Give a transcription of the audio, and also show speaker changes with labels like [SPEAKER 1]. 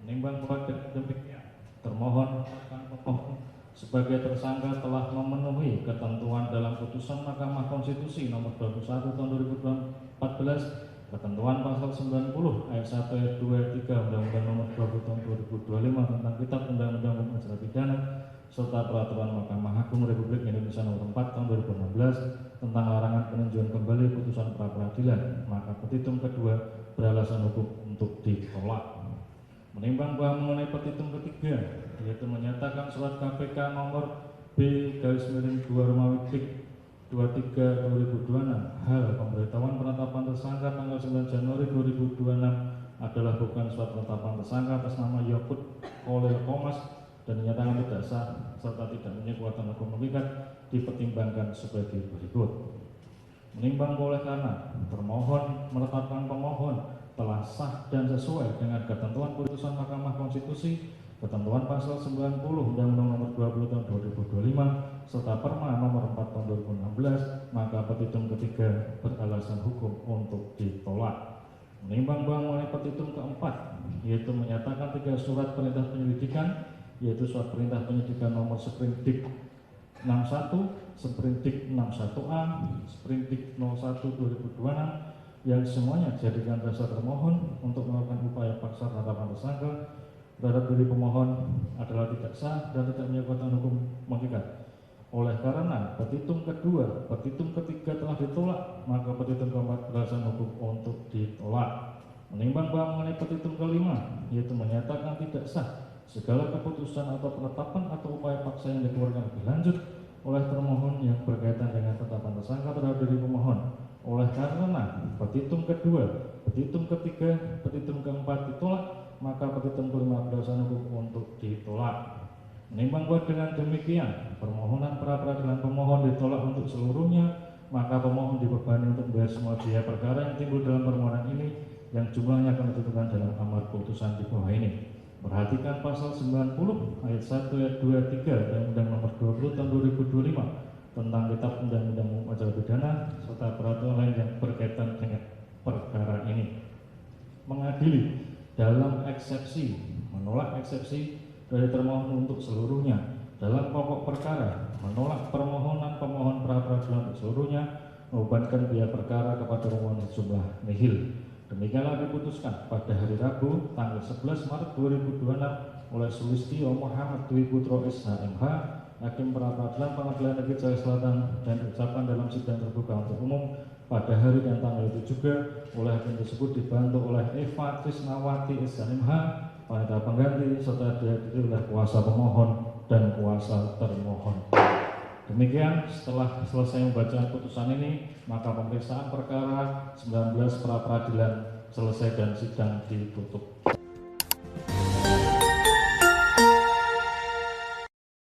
[SPEAKER 1] Menimbang bahwa dengan demikian termohon pemohon sebagai tersangka telah memenuhi ketentuan dalam putusan Mahkamah Konstitusi nomor 21 tahun 2014, ketentuan pasal 90 ayat 1 ayat 2 ayat 3 Undang-Undang nomor 20 tahun 2025 tentang Kitab Undang-Undang Hukum Acara Pidana serta Peraturan Mahkamah Agung Republik Indonesia nomor 4 tahun 2016 tentang larangan peninjauan kembali putusan pra-peradilan, maka petitum kedua beralasan hukum untuk ditolak. Menimbang bahwa mengenai petitum ketiga, yaitu menyatakan surat KPK nomor B-2/23/2026 hal pemberitahuan penetapan tersangka tanggal 9 Januari 2026 adalah bukan surat penetapan tersangka atas nama Yakut Khalil Qomas dan dinyatakan tidak sah serta tidak mempunyai kekuatan hukum mengikat, dipertimbangkan sebagai berikut. Menimbang oleh karena termohon menetapkan pemohon telah sah dan sesuai dengan ketentuan putusan Mahkamah Konstitusi, ketentuan pasal 90 Undang-Undang nomor 20 tahun 2025 serta Perma nomor 4 tahun 2016, maka petitum ketiga beralasan hukum untuk ditolak. Menimbang bahwa mengenai petitum keempat, yaitu menyatakan 3 surat perintah penyelidikan, yaitu surat perintah penyidikan nomor Sprindik 61, Sprindik 61A, Sprindik 01/2026 yang semuanya dijadikan dasar termohon untuk melakukan upaya paksa penetapan tersangka terhadap diri pemohon adalah tidak sah dan tidak mempunyai kekuatan hukum mengikat. Oleh karena petitum kedua, petitum ketiga telah ditolak, maka petitum keempat beralasan hukum untuk ditolak. Menimbang bahwa mengenai petitum kelima, yaitu menyatakan tidak sah segala keputusan atau penetapan atau upaya paksa yang dikeluarkan lebih lanjut oleh termohon yang berkaitan dengan penetapan tersangka terhadap diri pemohon. Oleh karena petitum kedua, petitum ketiga, petitum keempat ditolak, maka petitum kelima beralasan hukum untuk ditolak. Menimbang bahwa dengan demikian permohonan pra-peradilan pemohon ditolak untuk seluruhnya, maka pemohon dibebani untuk membayar semua biaya perkara yang timbul dalam permohonan ini yang jumlahnya akan ditentukan dalam amar putusan di bawah ini. Perhatikan pasal 90 ayat 1 ayat 2 3 Undang-Undang nomor 20 tahun 2025 tentang Kitab Undang-Undang Hukum Acara Pidana serta peraturan lain yang berkaitan dengan perkara ini. Mengadili dalam eksepsi, menolak eksepsi dari termohon untuk seluruhnya. Dalam pokok perkara, menolak permohonan pemohon pra-peradilan untuk seluruhnya, membebankan biaya perkara kepada pemohon sejumlah nihil. Demikianlah diputuskan pada hari Rabu tanggal 11 Maret 2026 oleh Sulistio Muhammad Dwi Putro SHMH, Hakim Pra-Peradilan Pengadilan Negeri Jakarta Selatan, dan diucapkan dalam sidang terbuka untuk umum pada hari dan tanggal itu juga oleh hakim tersebut dibantu oleh Eva Trisnawati SHMH, panitia pengganti, serta dihadiri oleh kuasa pemohon dan kuasa termohon. Demikian, setelah selesai membaca putusan ini, maka pemeriksaan perkara 19 pra-peradilan selesai dan sidang ditutup.